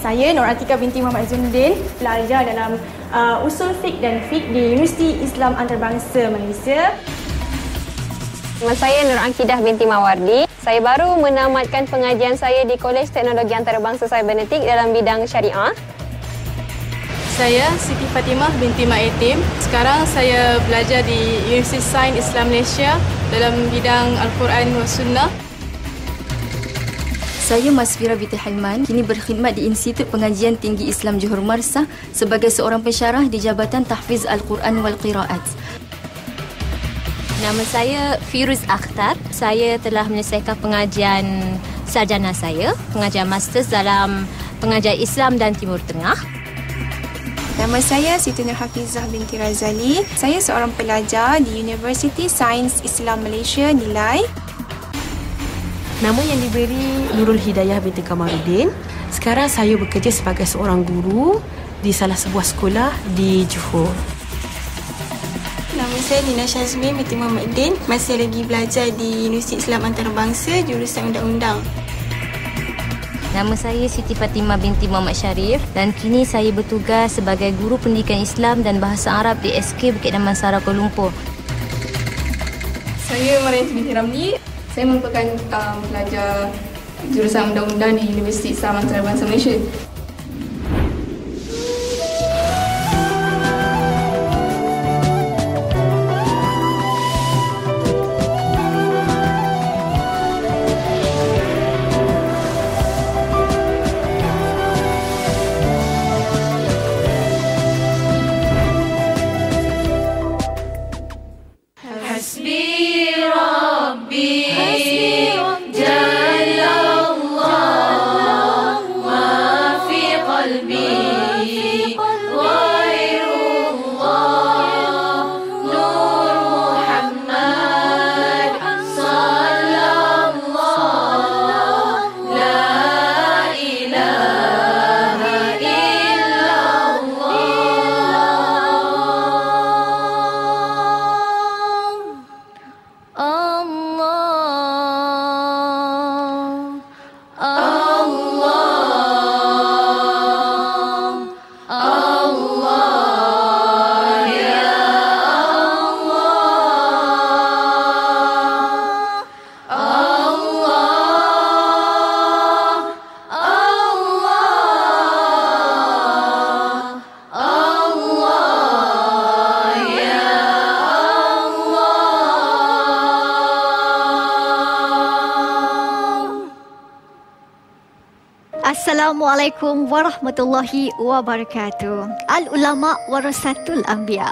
Saya Nur Atika binti Muhammad Zainuddin, pelajar dalam usul fiqh dan fiqh di Universiti Islam Antarabangsa Malaysia. Nama saya Nur Akidah binti Mawardi. Saya baru menamatkan pengajian saya di Kolej Teknologi Antarabangsa Cybernetik dalam bidang syariah. Saya Siti Fatimah binti Mak Etim. Sekarang saya belajar di Universiti Sains Islam Malaysia dalam bidang Al-Quran dan Sunnah. Saya Masfira binti Halman, kini berkhidmat di Institut Pengajian Tinggi Islam Johor Marsah sebagai seorang pensyarah di Jabatan Tahfiz Al-Quran wal Qiraat. Nama saya Firuz Akhtar. Saya telah menyelesaikan pengajian sarjana saya, pengajian masters dalam pengajian Islam dan Timur Tengah. Nama saya Siti Nur Hafizah binti Razali. Saya seorang pelajar di Universiti Sains Islam Malaysia, Nilai. Nama yang diberi Nurul Hidayah binti Kamaruddin. Sekarang saya bekerja sebagai seorang guru di salah sebuah sekolah di Johor. Nama saya Lina Syazmi binti Muhammadin. Masih lagi belajar di Universiti Islam Antarabangsa, jurusan Undang-Undang. Nama saya Siti Fatimah binti Muhammad Sharif dan kini saya bertugas sebagai guru pendidikan Islam dan bahasa Arab di SK Bukit Damansara Kuala Lumpur. Saya Mariam binti Ramli. Saya merupakan pelajar jurusan Undang-Undang di Universiti Islam Antarabangsa Malaysia. Assalamualaikum warahmatullahi wabarakatuh. Al-ulama warasatul anbiya.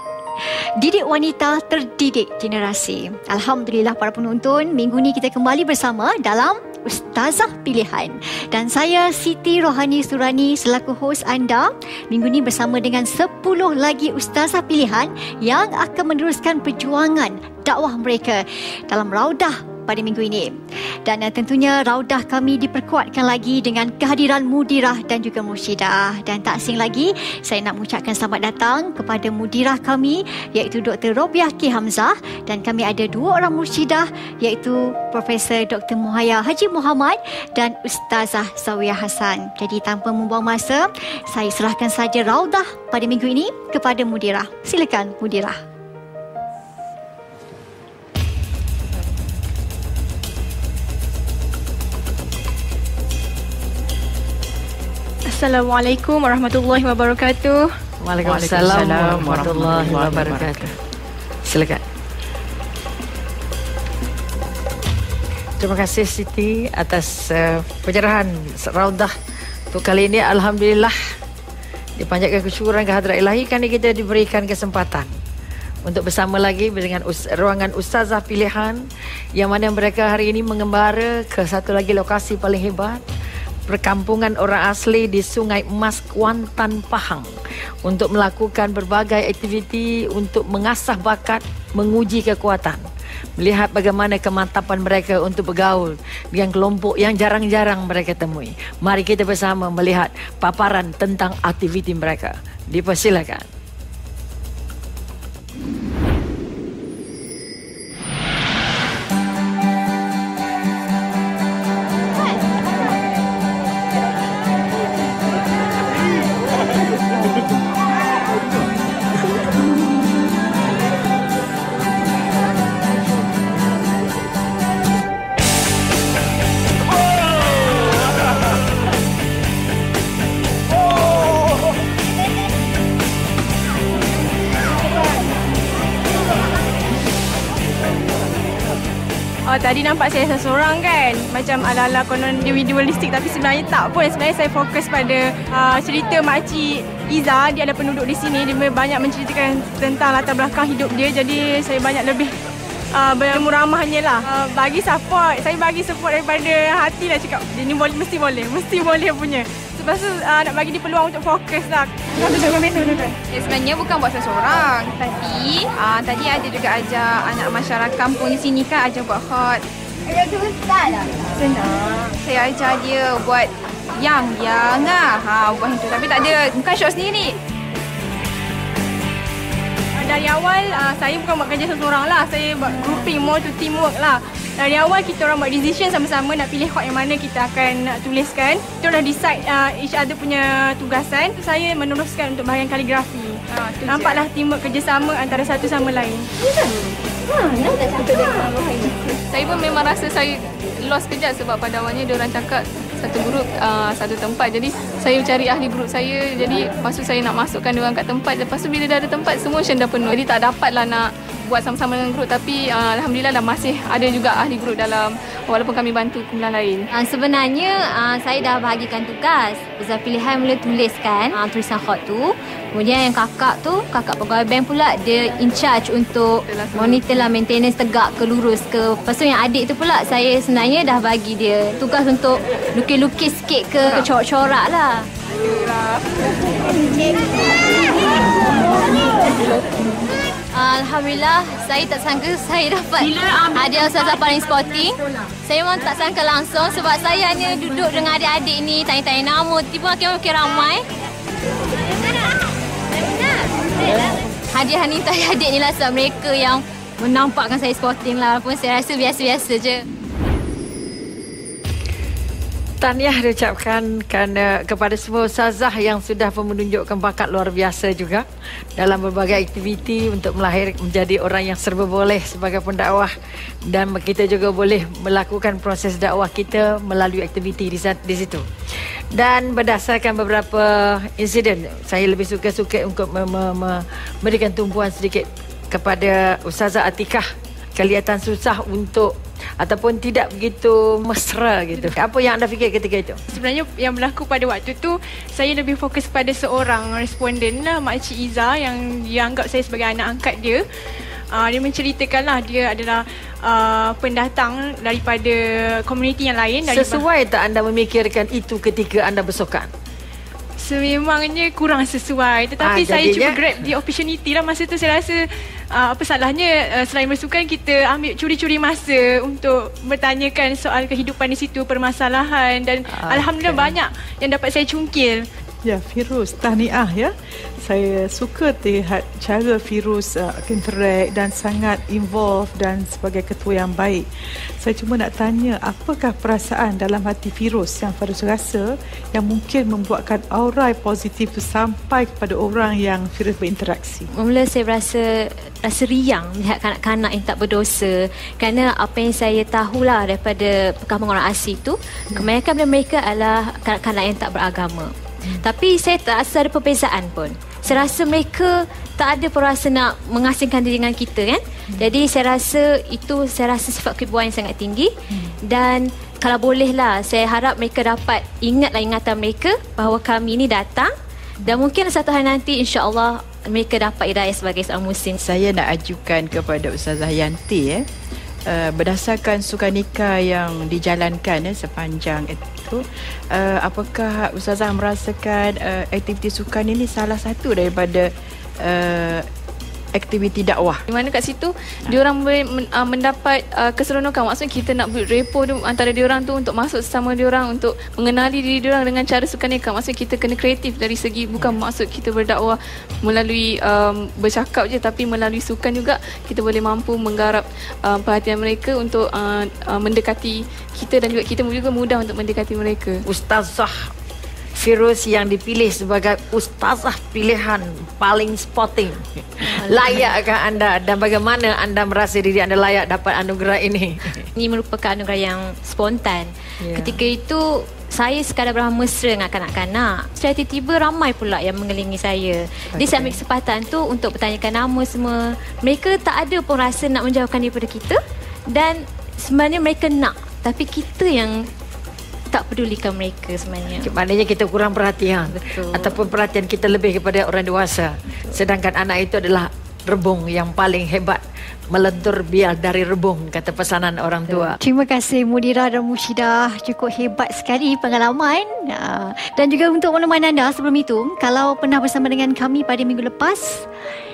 Didik wanita terdidik generasi. Alhamdulillah para penonton, minggu ni kita kembali bersama dalam Ustazah Pilihan. Dan saya Siti Rohani Surani selaku hos anda. Minggu ni bersama dengan 10 lagi Ustazah Pilihan yang akan meneruskan perjuangan dakwah mereka dalam Raudah pada minggu ini. Dan tentunya Raudah kami diperkuatkan lagi dengan kehadiran mudirah dan juga mursyidah. Dan tak asing lagi, saya nak mengucapkan selamat datang kepada mudirah kami iaitu Dr. Robiah K. Hamzah, dan kami ada 2 orang mursyidah iaitu Profesor Dr. Muhaya Haji Muhammad dan Ustazah Zawiyah Hassan. Jadi tanpa membuang masa, saya serahkan saja Raudah pada minggu ini kepada mudirah. Silakan mudirah. Assalamualaikum warahmatullahi wabarakatuh. Waalaikumsalam warahmatullahi wabarakatuh. Silakan. Terima kasih Siti atas pencerahan Raudah untuk kali ini. Alhamdulillah dipanjatkan kesyukuran kehadrat ilahi kerana kita diberikan kesempatan untuk bersama lagi dengan ruangan Ustazah Pilihan yang mana mereka hari ini mengembara ke satu lagi lokasi paling hebat, perkampungan orang asli di Sungai Emas, Kuantan, Pahang, untuk melakukan berbagai aktiviti untuk mengasah bakat, menguji kekuatan, melihat bagaimana kemantapan mereka untuk bergaul dengan kelompok yang jarang-jarang mereka temui. Mari kita bersama melihat paparan tentang aktiviti mereka. Dipersilakan. Tadi nampak saya seorang kan, macam ala-ala konon individualistik, tapi sebenarnya tak pun. Sebenarnya saya fokus pada cerita makcik Iza. Dia ada penduduk di sini, dia banyak menceritakan tentang latar belakang hidup dia. Jadi saya banyak lebih bermuramahnya lah. Bagi support, saya bagi support daripada hati lah, cakap dia ni mesti boleh punya. Lepas tu nak bagi dia peluang untuk fokus lah. Sebenarnya bukan buat seseorang. Tadi ada juga ajar anak masyarakat kampung di sini kan, ajar buat hot. Senang. Saya ajar dia buat yang buat itu. Tapi tak ada, bukan shot sendiri. Dari awal saya bukan buat kerja seseorang lah. Saya buat grouping, more to teamwork lah. Dari awal kita orang buat decision sama-sama nak pilih hot yang mana kita akan tuliskan. Kita dah decide each other punya tugasan. Saya meneruskan untuk bahagian kaligrafi. Nampaklah teamwork kerjasama antara satu sama lain. Saya pun memang rasa saya lost kejap sebab pada awalnya diorang cakap satu grup satu tempat. Jadi saya cari ahli grup saya. Jadi lepas tu saya nak masukkan diorang kat tempat. Lepas tu bila dah ada tempat, semua macam dah penuh. Jadi tak dapatlah nak buat sama-sama dengan grup. Tapi alhamdulillah dah masih ada juga ahli grup dalam, walaupun kami bantu kumpulan lain. Sebenarnya saya dah bahagikan tugas. Ustaz pilihan mula tuliskan tulisan hot tu. Kemudian yang kakak pegawai bank pula, dia in charge untuk monitor lah, maintenance tegak ke lurus ke. Lepas tu yang adik tu pula, saya sebenarnya dah bagi dia tugas untuk lukis-lukis sikit ke corak-corak lah. Alhamdulillah, saya tak sangka saya dapat hadiah Ustazah paling sporting. Saya memang tak sangka langsung sebab saya hanya duduk dengan adik-adik ni, tanya-tanya nama, tiba makin ramai. Hadiah ni tanya adik ni lah sebab mereka yang menampakkan saya sporting lah, walaupun saya rasa biasa-biasa je. Tahniah diucapkan kepada semua ustazah yang sudah menunjukkan bakat luar biasa juga dalam berbagai aktiviti untuk menjadi orang yang serba boleh sebagai pendakwah, dan kita juga boleh melakukan proses dakwah kita melalui aktiviti di situ. Dan berdasarkan beberapa insiden, saya lebih suka untuk memberikan tumpuan sedikit kepada Ustazah Atikah. Kelihatan susah untuk ataupun tidak begitu mesra gitu. Apa yang anda fikir ketika itu? Sebenarnya yang berlaku pada waktu tu, saya lebih fokus pada seorang responden lah, Makcik Iza, yang dia anggap saya sebagai anak angkat dia. Dia menceritakan lah dia adalah pendatang daripada komuniti yang lain. Sesuai tak anda memikirkan itu ketika anda bersukan? Sememangnya kurang sesuai, tetapi saya cuba grab the opportunity lah. Masa tu saya rasa apa salahnya selain bersukan kita ambil curi-curi masa untuk bertanyakan soal kehidupan di situ, permasalahan, dan alhamdulillah banyak yang dapat saya cungkil. Ya, Firuz, tahniah ya. Saya suka lihat cara Firuz interact dan sangat involved dan sebagai ketua yang baik. Saya cuma nak tanya, apakah perasaan dalam hati Firuz yang Firuz rasa yang mungkin membuatkan aura positif itu sampai kepada orang yang Firuz berinteraksi? Mula saya rasa riang melihat kanak-kanak yang tak berdosa, kerana apa yang saya tahulah daripada perkampungan orang asing itu, kebanyakan mereka adalah kanak-kanak yang tak beragama. Tapi saya tak rasa ada perbezaan pun. Saya rasa mereka tak ada pun rasa nak mengasingkan diri dengan kita kan. Jadi saya rasa sifat keibuan yang sangat tinggi. Dan kalau bolehlah, saya harap mereka dapat ingatlah ingatan mereka bahawa kami ini datang, dan mungkin satu hari nanti insya-Allah mereka dapat hidayah sebagai seorang muslim. Saya nak ajukan kepada Ustazah Yanti berdasarkan sukanika yang dijalankan sepanjang itu, apakah Ustazah merasakan aktiviti sukan ini salah satu daripada aktiviti dakwah, di mana kat situ diorang mendapat keseronokan. Maksudnya kita nak build rapport tu antara diorang tu untuk masuk sesama diorang, untuk mengenali diri diorang dengan cara sukaneka. Maksudnya kita kena kreatif dari segi, bukan maksud kita berdakwah melalui bercakap je, tapi melalui sukan juga kita boleh mampu menggarap perhatian mereka untuk mendekati kita, dan juga kita juga mudah untuk mendekati mereka. Ustazah Firuz yang dipilih sebagai ustazah pilihan paling sporting, layakkah anda, dan bagaimana anda merasa diri anda layak dapat anugerah ini? Ini merupakan anugerah yang spontan. Ketika itu saya sekadar beramah mesra dengan kanak-kanak. Secara tiba-tiba ramai pula yang mengelilingi saya. Dia saya ambil kesempatan tu untuk bertanyakan nama semua. Mereka tak ada pun rasa nak menjauhkan daripada kita, dan sebenarnya mereka nak, tapi kita yang tak pedulikan mereka sebenarnya. Maknanya kita kurang perhatian. Betul. Ataupun perhatian kita lebih kepada orang dewasa. Sedangkan anak itu adalah rebung yang paling hebat, melentur biar dari rebung, kata pesanan orang tua. Terima kasih Mudira dan Mushidah, cukup hebat sekali pengalaman. Dan juga untuk makluman anda sebelum itu, kalau pernah bersama dengan kami pada minggu lepas,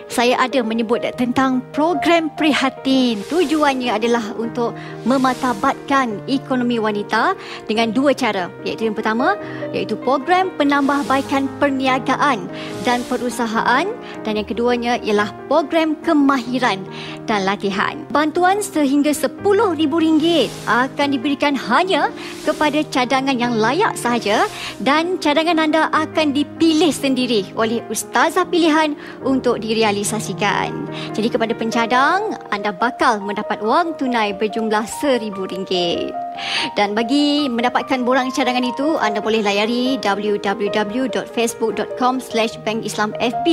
saya ada menyebut tentang program Prihatin. Tujuannya adalah untuk memartabatkan ekonomi wanita dengan dua cara, iaitu yang pertama iaitu program penambahbaikan perniagaan dan perusahaan, dan yang keduanya ialah program kemahiran dan latihan. Bantuan sehingga RM10,000 akan diberikan hanya kepada cadangan yang layak sahaja, dan cadangan anda akan dipilih sendiri oleh ustazah pilihan untuk direalisasikan. Jadi kepada pencadang, anda bakal mendapat wang tunai berjumlah RM1,000. Dan bagi mendapatkan borang cadangan itu, anda boleh layari www.facebook.com/bankislamfb,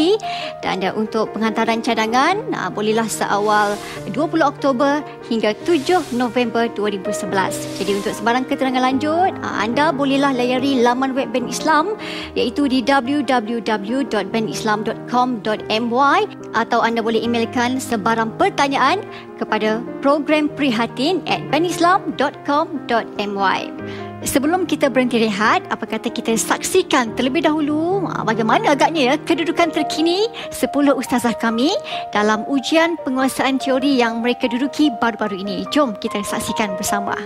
dan untuk penghantaran cadangan bolehlah seawal 20 Oktober hingga 7 November 2011. Jadi untuk sebarang keterangan lanjut, anda bolehlah layari laman web Bank Islam, iaitu di www.bankislam.com.my, atau anda boleh emailkan sebarang pertanyaan kepada program prihatin@bankislam.com.my. Sebelum kita berhenti rehat, apa kata kita saksikan terlebih dahulu bagaimana agaknya kedudukan terkini 10 ustazah kami dalam ujian penguasaan teori yang mereka duduki baru-baru ini. Jom kita saksikan bersama.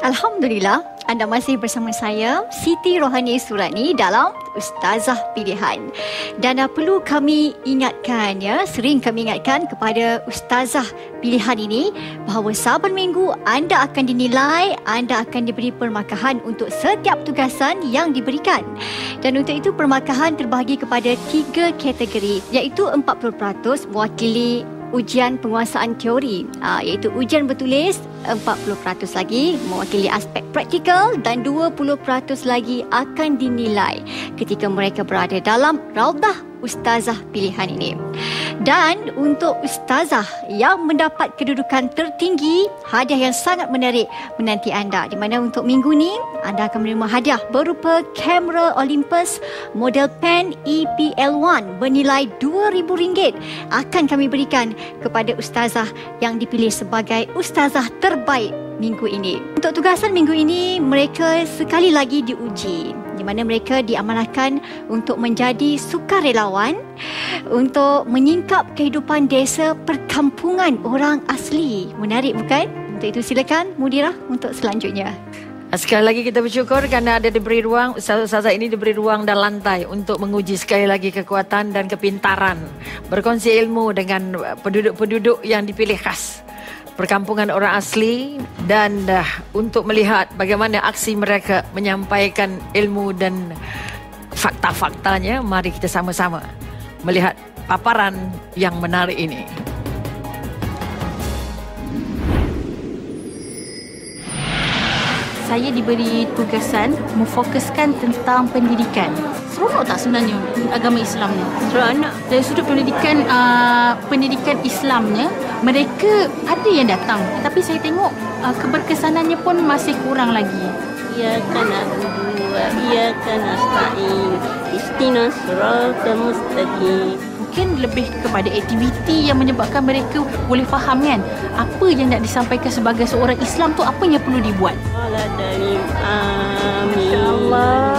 Alhamdulillah, anda masih bersama saya, Siti Rohani Surani, dalam Ustazah Pilihan. Dan perlu kami ingatkan, sering kami ingatkan kepada Ustazah Pilihan ini bahawa saban minggu anda akan dinilai, anda akan diberi permakahan untuk setiap tugasan yang diberikan. Dan untuk itu permakahan terbahagi kepada 3 kategori, iaitu 40% mewakili ujian penguasaan teori, iaitu ujian bertulis, 40% lagi mewakili aspek praktikal, dan 20% lagi akan dinilai ketika mereka berada dalam Raudah Ustazah Pilihan ini. Dan untuk ustazah yang mendapat kedudukan tertinggi, hadiah yang sangat menarik menanti anda, di mana untuk minggu ni anda akan menerima hadiah berupa kamera Olympus model pen EPL1 bernilai RM2,000 akan kami berikan kepada ustazah yang dipilih sebagai ustazah terbaik minggu ini. Untuk tugasan minggu ini, mereka sekali lagi diuji, di mana mereka diamanahkan untuk menjadi sukarelawan untuk menyingkap kehidupan desa perkampungan orang asli. Menarik bukan? Untuk itu silakan Mudirah untuk selanjutnya. Sekali lagi kita bersyukur kerana ada diberi ruang, ustazah ini diberi ruang dan lantai untuk menguji sekali lagi kekuatan dan kepintaran, berkongsi ilmu dengan penduduk-penduduk yang dipilih khas perkampungan orang asli, dan untuk melihat bagaimana aksi mereka menyampaikan ilmu dan fakta-faktanya. Mari kita sama-sama melihat paparan yang menarik ini. Saya diberi tugasan memfokuskan tentang pendidikan. Seronok tak sebenarnya agama Islam ni? Seronok. Dari sudut pendidikan Islamnya, mereka ada yang datang, tapi saya tengok keberkesanannya pun masih kurang lagi. Iyyaka na'budu wa iyyaka nasta'in. Ihdinas siratal mustaqim. Mungkin lebih kepada aktiviti yang menyebabkan mereka boleh faham kan apa yang nak disampaikan sebagai seorang Islam tu, apa yang perlu dibuat. Amin. InsyaAllah.